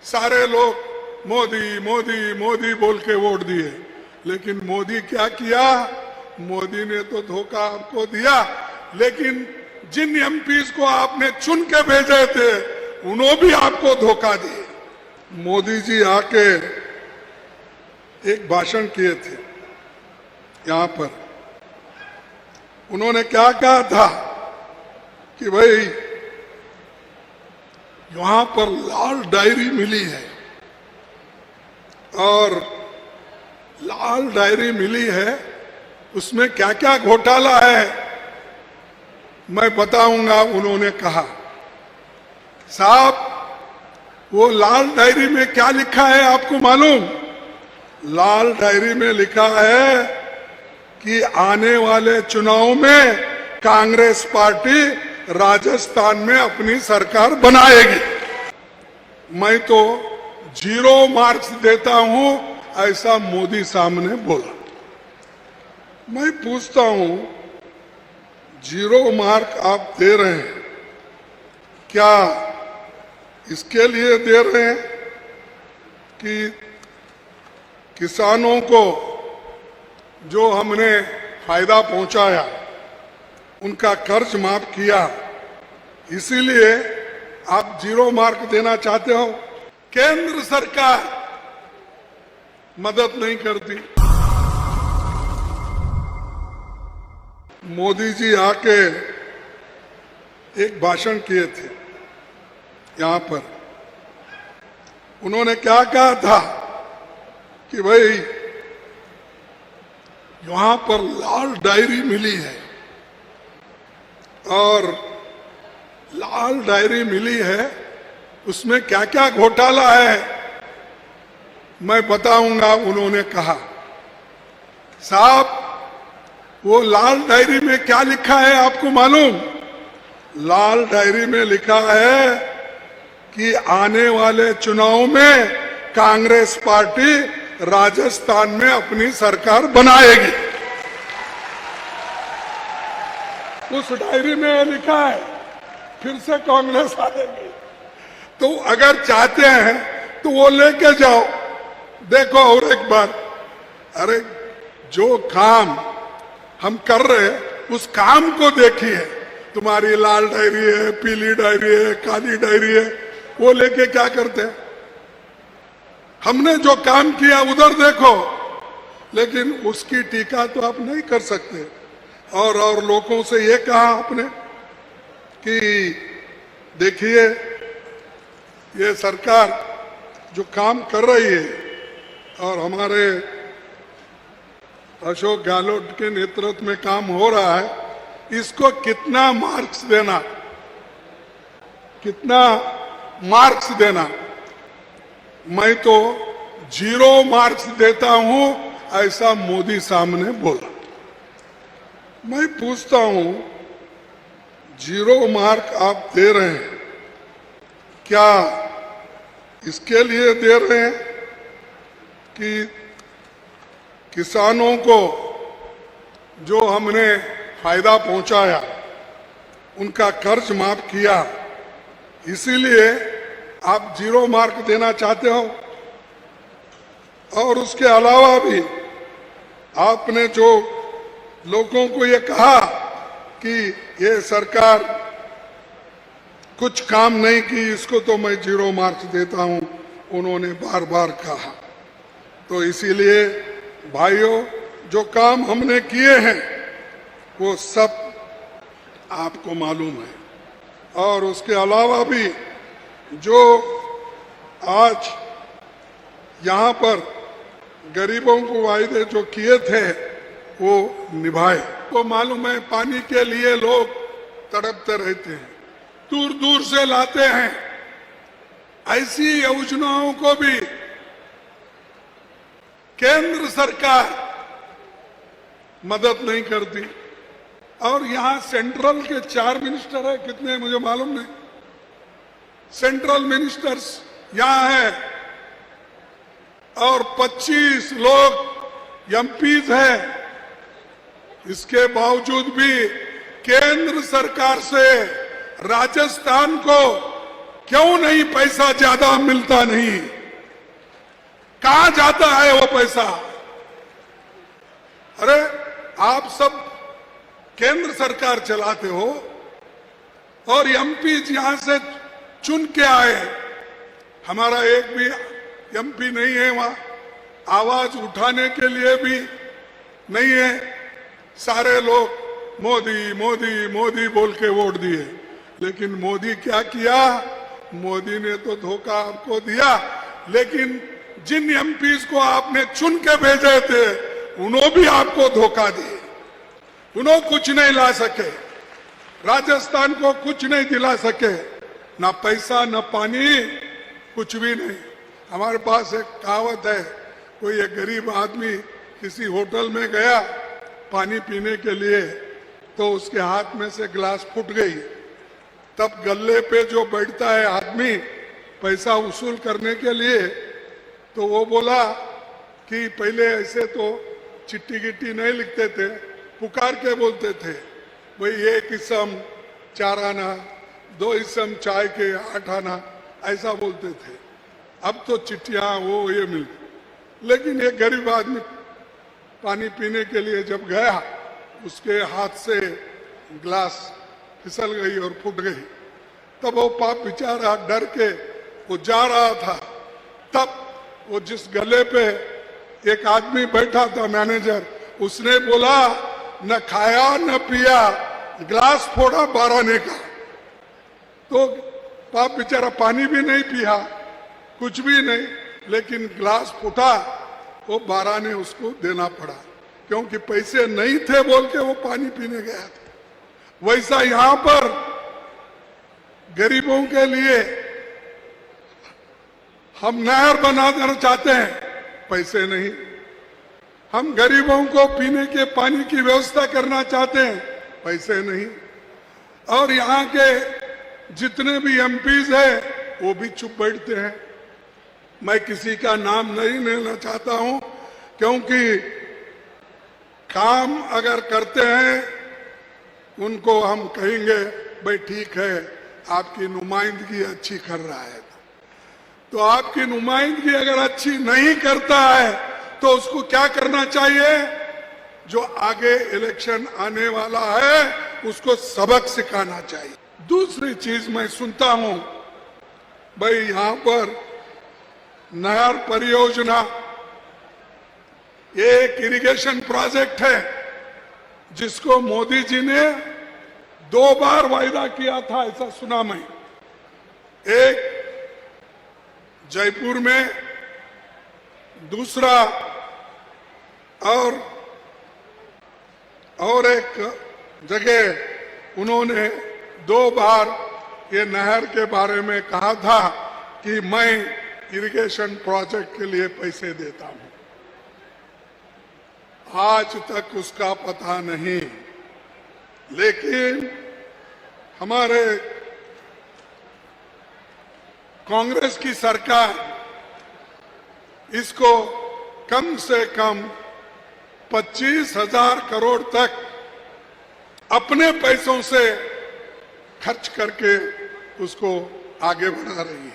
सारे लोग मोदी मोदी मोदी बोल के वोट दिए, लेकिन मोदी क्या किया? मोदी ने तो धोखा आपको दिया, लेकिन जिन एमपीज को आपने चुन के भेजे थे उन्होंने भी आपको धोखा दिए। मोदी जी आके एक भाषण किए थे यहां पर, उन्होंने क्या कहा था कि भाई यहां पर लाल डायरी मिली है और लाल डायरी मिली है, उसमें क्या क्या घोटाला है मैं बताऊंगा। उन्होंने कहा साहब वो लाल डायरी में क्या लिखा है आपको मालूम? लाल डायरी में लिखा है कि आने वाले चुनाव में कांग्रेस पार्टी राजस्थान में अपनी सरकार बनाएगी। मैं तो 0 मार्क्स देता हूं, ऐसा मोदी सामने बोला। मैं पूछता हूं 0 मार्क आप दे रहे हैं, क्या इसके लिए दे रहे हैं कि किसानों को जो हमने फायदा पहुंचाया उनका कर्ज माफ किया, इसीलिए आप 0 मार्क देना चाहते हो? केंद्र सरकार मदद नहीं करती। मोदी जी आके एक भाषण किए थे यहां पर, उन्होंने क्या कहा था कि भाई यहां पर लाल डायरी मिली है और लाल डायरी मिली है, उसमें क्या क्या घोटाला है मैं बताऊंगा। उन्होंने कहा साहब वो लाल डायरी में क्या लिखा है आपको मालूम? लाल डायरी में लिखा है कि आने वाले चुनाव में कांग्रेस पार्टी राजस्थान में अपनी सरकार बनाएगी। उस डायरी में लिखा है फिर से कांग्रेस आएगी। तो अगर चाहते हैं तो वो लेके जाओ, देखो और एक बार। अरे जो काम हम कर रहे हैं उस काम को देखिए। तुम्हारी लाल डायरी है, पीली डायरी है, काली डायरी है, वो लेके क्या करते हैं? हमने जो काम किया उधर देखो, लेकिन उसकी टीका तो आप नहीं कर सकते। और लोगों से ये कहा आपने कि देखिए ये सरकार जो काम कर रही है और हमारे अशोक गहलोत के नेतृत्व में काम हो रहा है, इसको कितना मार्क्स देना, कितना मार्क्स देना? मैं तो 0 मार्क्स देता हूं, ऐसा मोदी सामने बोला। मैं पूछता हूं 0 मार्क आप दे रहे हैं, क्या इसके लिए दे रहे हैं कि किसानों को जो हमने फायदा पहुंचाया उनका कर्ज माफ किया, इसीलिए आप 0 मार्क देना चाहते हो? और उसके अलावा भी आपने जो लोगों को ये कहा कि ये सरकार कुछ काम नहीं की, इसको तो मैं 0 मार्क्स देता हूं, उन्होंने बार बार कहा। तो इसीलिए भाइयों, जो काम हमने किए हैं वो सब आपको मालूम है। और उसके अलावा भी जो आज यहाँ पर गरीबों को वायदे जो किए थे वो निभाए। तो मालूम है पानी के लिए लोग तड़पते रहते हैं, दूर दूर से लाते हैं। ऐसी योजनाओं को भी केंद्र सरकार मदद नहीं करती। और यहां सेंट्रल के 4 मिनिस्टर है, कितने हैं मुझे मालूम नहीं, सेंट्रल मिनिस्टर्स यहां है और 25 लोग एमपीज हैं। इसके बावजूद भी केंद्र सरकार से राजस्थान को क्यों नहीं पैसा ज्यादा मिलता नहीं? कहां जाता है वो पैसा? अरे आप सब केंद्र सरकार चलाते हो और एमपी यहां से चुन के आए, हमारा एक भी एमपी नहीं है वहां, आवाज उठाने के लिए भी नहीं है। सारे लोग मोदी मोदी मोदी बोल के वोट दिए, लेकिन मोदी क्या किया? मोदी ने तो धोखा आपको दिया, लेकिन जिन एमपीज को आपने चुन के भेजे थे उन्होंने भी आपको धोखा दिए। उन्होंने कुछ नहीं ला सके, राजस्थान को कुछ नहीं दिला सके, ना पैसा ना पानी, कुछ भी नहीं। हमारे पास एक कहावत है, कोई एक गरीब आदमी किसी होटल में गया पानी पीने के लिए, तो उसके हाथ में से गिलास फूट गई। तब गल्ले पे जो बैठता है आदमी पैसा वसूल करने के लिए, तो वो बोला कि पहले ऐसे तो चिट्ठी गिट्टी नहीं लिखते थे, पुकार के बोलते थे, भाई 1 इसम 4 आना, 2 इसम चाय के 8 आना, ऐसा बोलते थे। अब तो चिट्ठियां वो ये मिल, लेकिन एक गरीब आदमी पानी पीने के लिए जब गया, उसके हाथ से गिलास फिसल गई और फूट गई। तब वो पाप बेचारा डर के वो जा रहा था, तब वो जिस गले पे एक आदमी बैठा था मैनेजर, उसने बोला न खाया न पिया, गिलास फोड़ा 12 आने का। तो पाप बेचारा पानी भी नहीं पिया, कुछ भी नहीं, लेकिन गिलास फूटा, वो 12 ने उसको देना पड़ा, क्योंकि पैसे नहीं थे बोल के वो पानी पीने गया था। वैसा यहां पर गरीबों के लिए हम नहर बनाना चाहते हैं, पैसे नहीं। हम गरीबों को पीने के पानी की व्यवस्था करना चाहते हैं, पैसे नहीं। और यहाँ के जितने भी एमपीज हैं वो भी चुप बैठते हैं। मैं किसी का नाम नहीं लेना चाहता हूं, क्योंकि काम अगर करते हैं उनको हम कहेंगे भाई ठीक है, आपकी नुमाइंदगी अच्छी कर रहा है। तो आपकी नुमाइंदगी अगर अच्छी नहीं करता है तो उसको क्या करना चाहिए? जो आगे इलेक्शन आने वाला है उसको सबक सिखाना चाहिए। दूसरी चीज मैं सुनता हूं, भाई यहां पर नहर परियोजना एक इरिगेशन प्रोजेक्ट है जिसको मोदी जी ने 2 बार वायदा किया था, ऐसा सुना मैं। एक जयपुर में, दूसरा और एक जगह उन्होंने 2 बार ये नहर के बारे में कहा था कि मैं इरिगेशन प्रोजेक्ट के लिए पैसे देता हूं। आज तक उसका पता नहीं, लेकिन हमारे कांग्रेस की सरकार इसको कम से कम 25,000 करोड़ तक अपने पैसों से खर्च करके उसको आगे बढ़ा रही है।